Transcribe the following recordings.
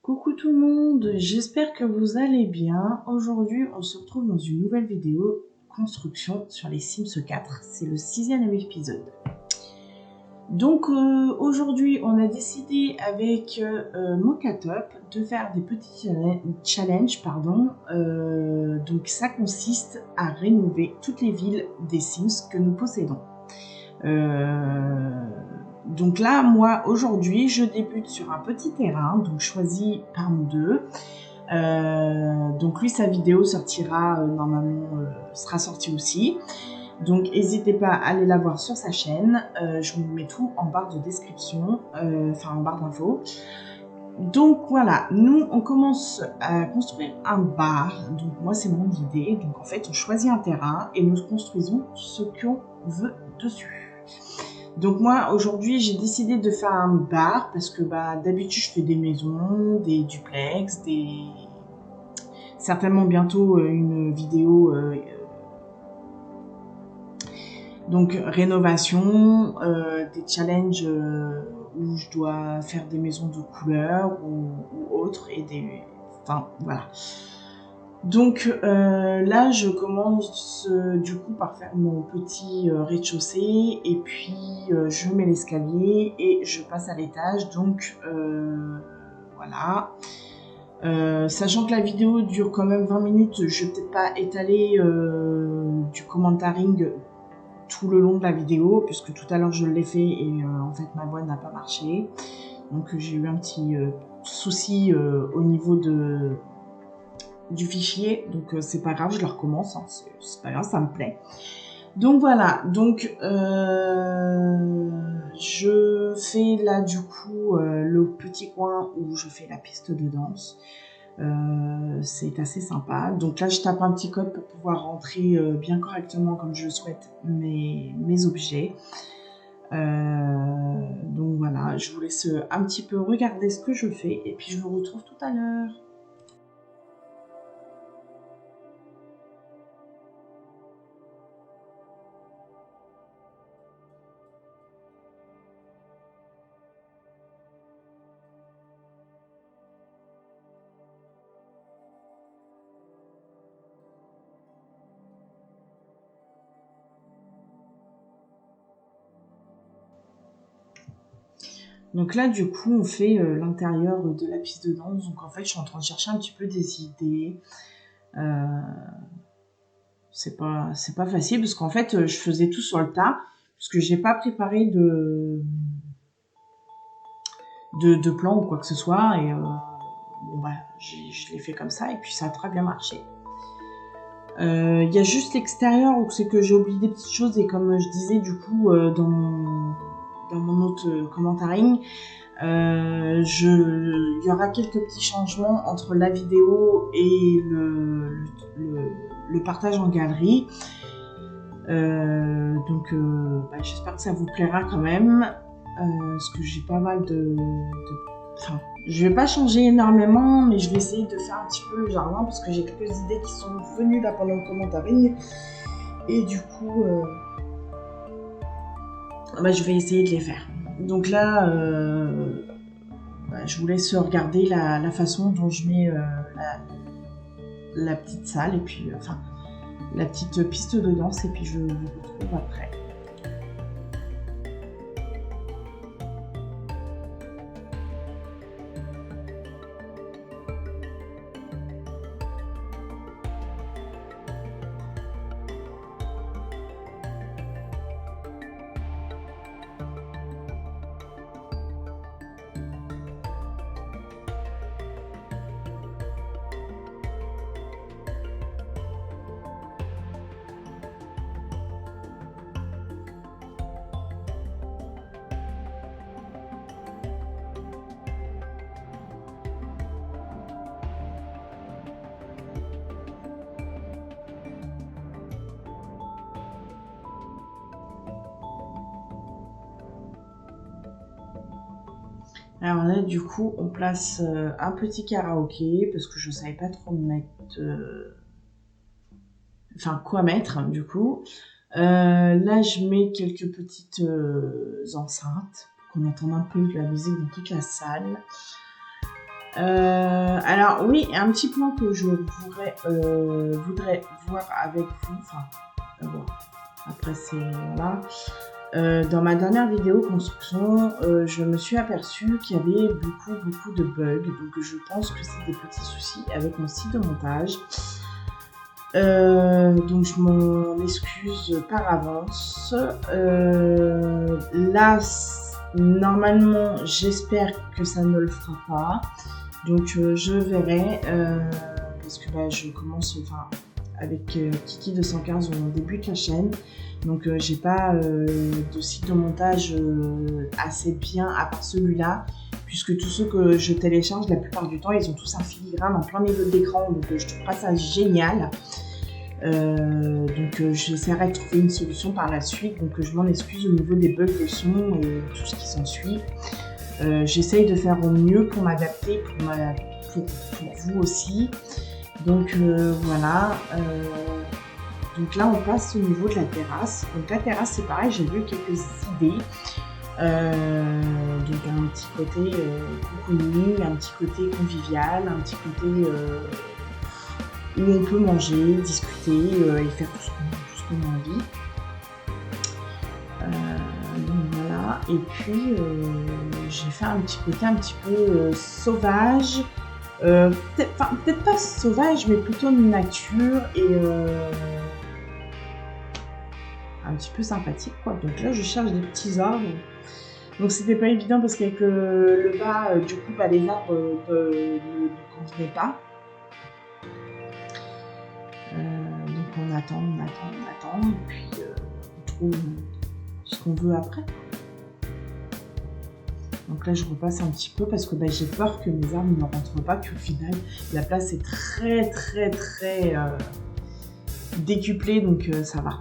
Coucou tout le monde, j'espère que vous allez bien. Aujourd'hui, on se retrouve dans une nouvelle vidéo construction sur les Sims 4. C'est le 6e épisode. Donc aujourd'hui, on a décidé avec Mocatop de faire des petits challenges. Donc ça consiste à rénover toutes les villes des Sims que nous possédons. Donc là, moi, aujourd'hui, je débute sur un petit terrain, donc choisi par nous deux. Donc lui, sa vidéo sortira, normalement, sera sortie aussi. Donc n'hésitez pas à aller la voir sur sa chaîne. Je vous mets tout en barre de description, en barre d'infos. Donc voilà, nous, on commence à construire un bar. Donc moi, c'est mon idée. Donc en fait, on choisit un terrain et nous construisons ce qu'on veut dessus. Donc moi, aujourd'hui, j'ai décidé de faire un bar parce que d'habitude, je fais des maisons, des duplex, certainement bientôt une vidéo donc rénovation, des challenges où je dois faire des maisons de couleur ou autres enfin voilà. Donc là, je commence du coup par faire mon petit rez-de-chaussée et puis je mets l'escalier et je passe à l'étage. Donc voilà. Sachant que la vidéo dure quand même 20 minutes, je vais peut-être pas étaler du commentaring tout le long de la vidéo, puisque tout à l'heure je l'ai fait et en fait ma voix n'a pas marché. Donc j'ai eu un petit souci au niveau du fichier, donc c'est pas grave, je le recommence, hein, c'est pas grave, ça me plaît. Donc voilà, donc je fais là du coup le petit coin où je fais la piste de danse. C'est assez sympa. Donc là je tape un petit code pour pouvoir rentrer bien correctement comme je le souhaite mes objets. Donc voilà, je vous laisse un petit peu regarder ce que je fais et puis je vous retrouve tout à l'heure. Donc là, du coup, on fait l'intérieur de la piste de danse. Donc en fait, je suis en train de chercher un petit peu des idées. C'est pas facile parce qu'en fait, je faisais tout sur le tas parce que j'ai pas préparé de plan ou quoi que ce soit. Et je l'ai fait comme ça et puis ça a très bien marché. Il y a juste l'extérieur où c'est que j'ai oublié des petites choses et comme je disais du coup dans mon autre commentaring, il y aura quelques petits changements entre la vidéo et le partage en galerie. Donc j'espère que ça vous plaira quand même, parce que j'ai pas mal Enfin, je vais pas changer énormément, mais je vais essayer de faire un petit peu le jardin parce que j'ai quelques idées qui sont venues là pendant le commentaring. Et du coup, je vais essayer de les faire. Donc là, je vous laisse regarder la façon dont je mets la petite salle et puis, la petite piste de danse et puis je vous retrouve après. Alors là, du coup, on place un petit karaoké parce que je savais pas trop mettre, quoi mettre du coup. Là, je mets quelques petites enceintes pour qu'on entende un peu de la musique dans toute la salle. Alors oui, un petit point que je voudrais voir avec vous, enfin, bon, après c'est, voilà. Dans ma dernière vidéo construction, je me suis aperçue qu'il y avait beaucoup de bugs, donc je pense que c'est des petits soucis avec mon site de montage. Donc je m'en excuse par avance. Là, normalement, j'espère que ça ne le fera pas. Donc je verrai, parce que je commence avec Kiki 215, on débute la chaîne. Donc j'ai pas de site de montage assez bien à part celui-là, puisque tous ceux que je télécharge la plupart du temps, ils ont tous un filigrane en plein milieu de l'écran, donc je trouve pas ça génial. Donc j'essaierai de trouver une solution par la suite, donc je m'en excuse au niveau des bugs de son et tout ce qui s'ensuit. J'essaye de faire au mieux pour m'adapter, pour vous aussi. Donc voilà. Donc là, on passe au niveau de la terrasse. Donc la terrasse, c'est pareil, j'ai vu quelques idées. Donc un petit côté cocooning, un petit côté convivial, un petit côté où on peut manger, discuter et faire tout ce qu'on a envie. Donc voilà. Et puis j'ai fait un petit côté un petit peu sauvage. Peut-être pas sauvage, mais plutôt nature et un petit peu sympathique, quoi. Donc là, je cherche des petits arbres. Donc c'était pas évident parce qu'avec le bas, du coup, les arbres ne convenaient pas. Donc on attend, et puis on trouve ce qu'on veut après. Donc là, je repasse un petit peu parce que j'ai peur que mes arbres ne rentrent pas, qu'au final, la place est très décuplée, donc ça va.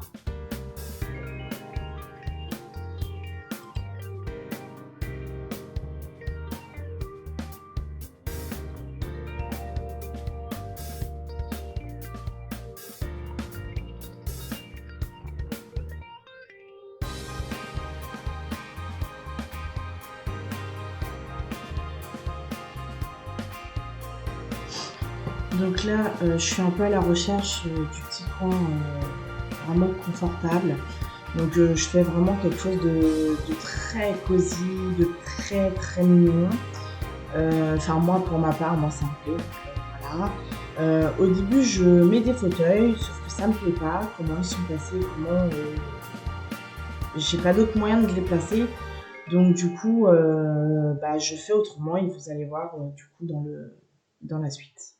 Donc là, je suis un peu à la recherche du petit coin vraiment confortable. Donc je fais vraiment quelque chose de très cosy, de très mignon. Enfin moi, pour ma part, moi ça me plaît. Voilà. Au début, je mets des fauteuils, sauf que ça me plaît pas. Comment ils sont placés, j'ai pas d'autre moyen de les placer. Donc du coup, je fais autrement et vous allez voir du coup dans la suite.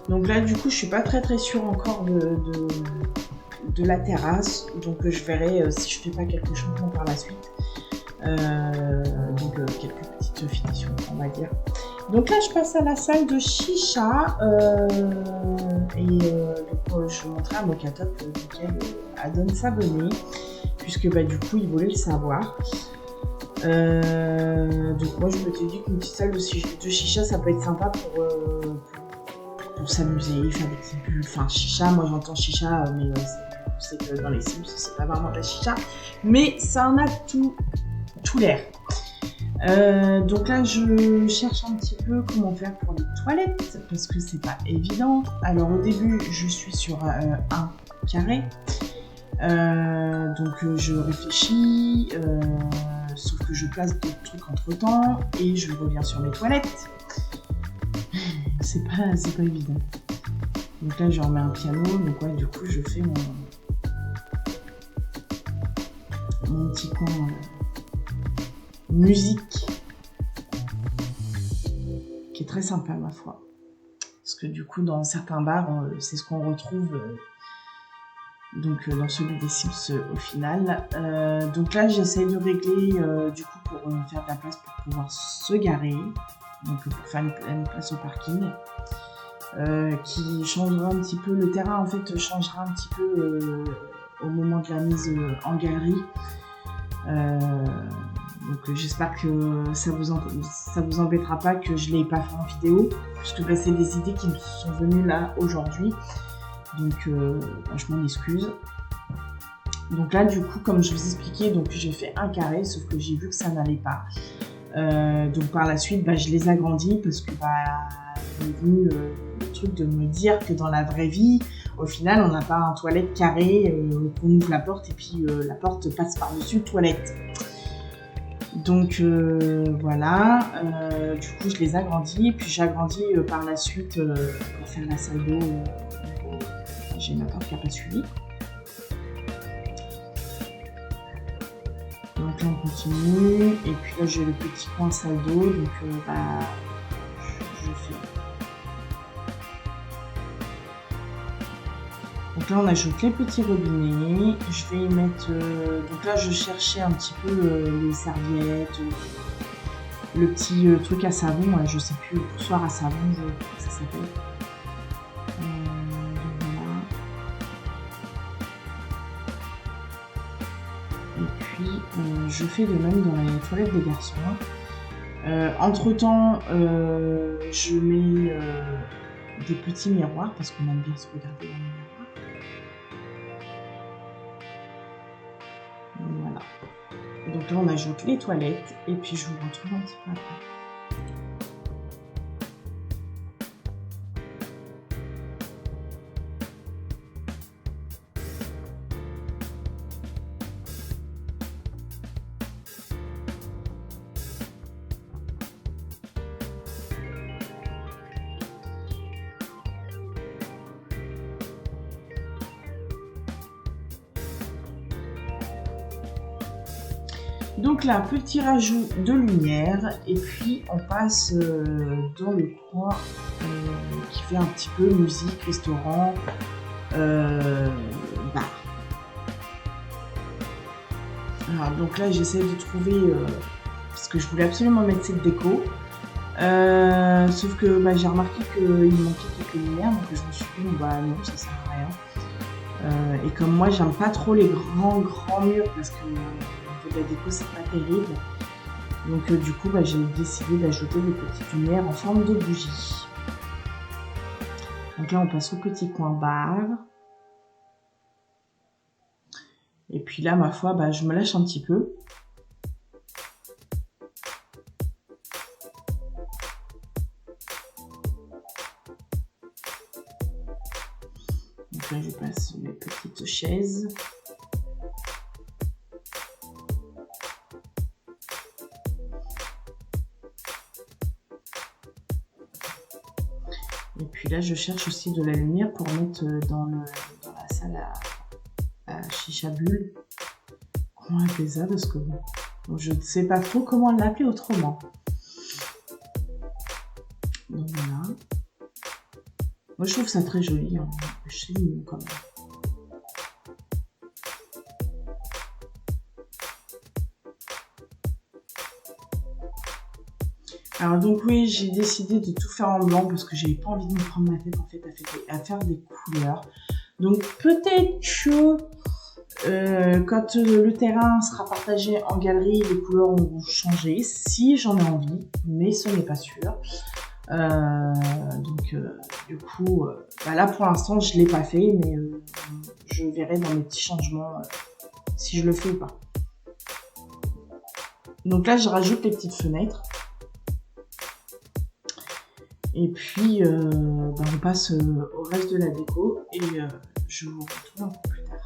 Donc là, du coup, je suis pas très sûre encore de la terrasse. Donc je verrai si je fais pas quelque changement par la suite. Donc quelques petites finitions, on va dire. Donc là, je passe à la salle de chicha. Donc, je montrais à Mokatop duquel Adon s'abonnait. Puisque du coup, il voulait le savoir. Donc moi, je m'étais dit qu'une petite salle de chicha, ça peut être sympa pour s'amuser, faire des petites bulles. Enfin, chicha, moi j'entends chicha, mais on sait que dans les Sims, c'est pas vraiment de la chicha. Mais ça en a tout l'air. Donc là, je cherche un petit peu comment faire pour les toilettes, parce que c'est pas évident. Alors au début, je suis sur un carré. Donc je réfléchis, sauf que je place d'autres trucs entre temps, et je reviens sur mes toilettes. C'est pas évident. Donc là, je remets un piano. Donc ouais, du coup, je fais mon petit coin musique qui est très sympa, ma foi. Parce que du coup, dans certains bars, c'est ce qu'on retrouve Donc dans celui des Sims au final. Donc là j'essaye de régler du coup pour faire de la place pour pouvoir se garer. Donc pour faire une place au parking. Qui changera un petit peu, le terrain en fait changera un petit peu au moment de la mise en galerie. Donc j'espère que ça vous embêtera pas que je l'ai pas fait en vidéo, puisque bah, c'est des idées qui me sont venues là aujourd'hui. Donc bah, je m'en excuse. Donc là du coup comme je vous expliquais, donc j'ai fait un carré, sauf que j'ai vu que ça n'allait pas. Donc par la suite bah, je les agrandis parce que bah, il est venu le truc de me dire que dans la vraie vie, au final on n'a pas un toilette carré, qu'on ouvre la porte et puis la porte passe par-dessus le toilette. Donc voilà, du coup je les agrandis, puis j'agrandis par la suite pour faire la salle d'eau. J'ai ma porte qui n'a pas suivi. Donc là on continue, et puis là j'ai le petit coin salle d'eau, donc bah, je fais. Donc là on ajoute les petits robinets, je vais y mettre, donc là je cherchais un petit peu les serviettes, le petit truc à savon, je sais plus, le poussoir à savon, je sais pas que ça s'appelle. Voilà. Et puis je fais de même dans les toilettes des garçons. Entre temps, je mets des petits miroirs parce qu'on aime bien se regarder dans les miroirs. Voilà. Donc là, on ajoute les toilettes et puis je vous retrouve un petit peu après. Donc là, petit rajout de lumière et puis on passe dans le coin qui fait un petit peu musique, restaurant, bar. Alors, donc là, j'essaie de trouver, parce que je voulais absolument mettre cette déco, sauf que bah, j'ai remarqué qu'il manquait quelques lumières, donc je me suis dit, bah non, ça sert à rien. Et comme moi, j'aime pas trop les grands murs parce que la déco c'est pas terrible, donc du coup bah, j'ai décidé d'ajouter des petites lumières en forme de bougie. Donc là on passe au petit coin bar, et puis là ma foi bah, je me lâche un petit peu. Donc là je passe mes petites chaises. Et puis là, je cherche aussi de la lumière pour mettre dans la salle à chicha bulle. Comment appeler ça? Parce que bon, je ne sais pas trop comment l'appeler autrement. Donc voilà. Moi, je trouve ça très joli. Hein. C'est mignon quand même. Alors donc oui, j'ai décidé de tout faire en blanc parce que j'avais pas envie de me prendre ma tête en fait à faire des couleurs. Donc peut-être que quand le terrain sera partagé en galerie, les couleurs vont changer si j'en ai envie, mais ce n'est pas sûr. Donc du coup, bah là pour l'instant je l'ai pas fait, mais je verrai dans mes petits changements si je le fais ou pas. Donc là je rajoute les petites fenêtres. Et puis, bah, on passe au reste de la déco et je vous retrouve un peu plus tard.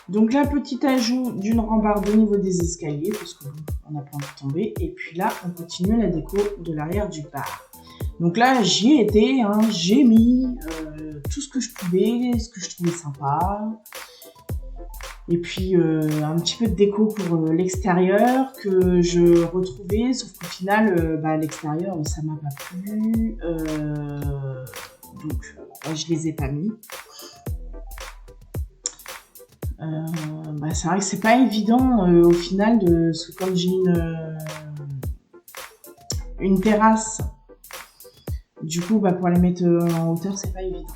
Donc là, petit ajout d'une rambarde au niveau des escaliers, parce qu'on n'a pas envie de tomber. Et puis là, on continue la déco de l'arrière du bar. Donc là, j'y ai été, hein, j'ai mis tout ce que je pouvais, ce que je trouvais sympa. Et puis un petit peu de déco pour l'extérieur que je retrouvais, sauf qu'au final, l'extérieur, ça m'a pas plu. Donc je les ai pas mis. C'est vrai que c'est pas évident au final, parce que comme j'ai une terrasse, du coup pour les mettre en hauteur, c'est pas évident.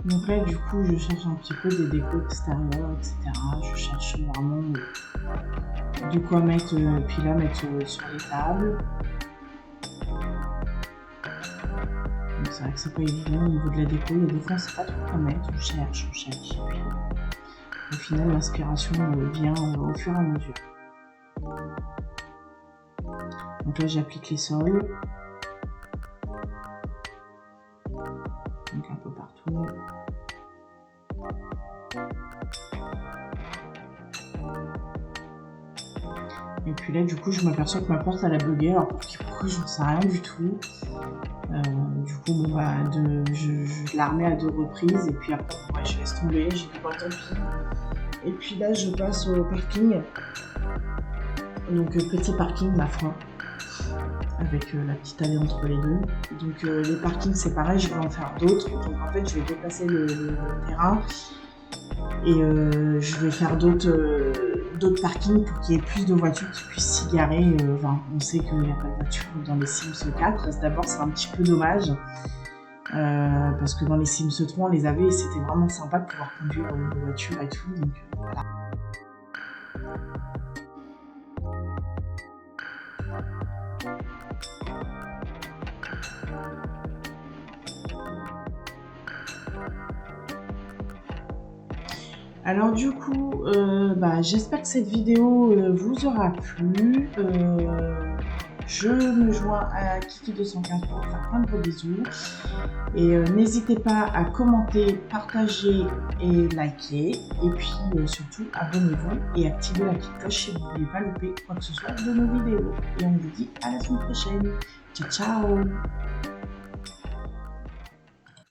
Donc là, du coup, je cherche un petit peu des décos extérieurs, etc. Je cherche vraiment de quoi mettre, puis là, mettre sur les tables. Donc c'est vrai que c'est pas évident au niveau de la déco. Il y a des fois, on sait pas trop quoi mettre. On cherche. Et puis, au final, l'inspiration vient au fur et à mesure. Donc là, j'applique les sols. Donc un peu partout. Et puis là, du coup, je m'aperçois que ma porte, elle a bugué. Alors pourquoi, j'en sais rien du tout. Du coup, je la remets à 2 reprises. Et puis après, je laisse tomber. J'ai dit, tant pis. Et puis là, je passe au parking. Donc petit parking, ma foi. Avec la petite allée entre les deux. Donc les parkings, c'est pareil, je vais en faire d'autres. Donc en fait, je vais déplacer le terrain et je vais faire d'autres parkings pour qu'il y ait plus de voitures qui puissent s'y garer. On sait qu'il n'y a pas de voitures dans les Sims 4. D'abord, c'est un petit peu dommage parce que dans les Sims 3, on les avait et c'était vraiment sympa de pouvoir conduire les voitures et tout. Donc voilà. Alors du coup, j'espère que cette vidéo vous aura plu. Je me joins à Kiki215 pour vous faire plein de gros bisous. Et n'hésitez pas à commenter, partager et liker. Et puis surtout, abonnez-vous et activez la petite cloche si vous ne voulez pas louper quoi que ce soit de nos vidéos. Et on vous dit à la semaine prochaine. Ciao, ciao!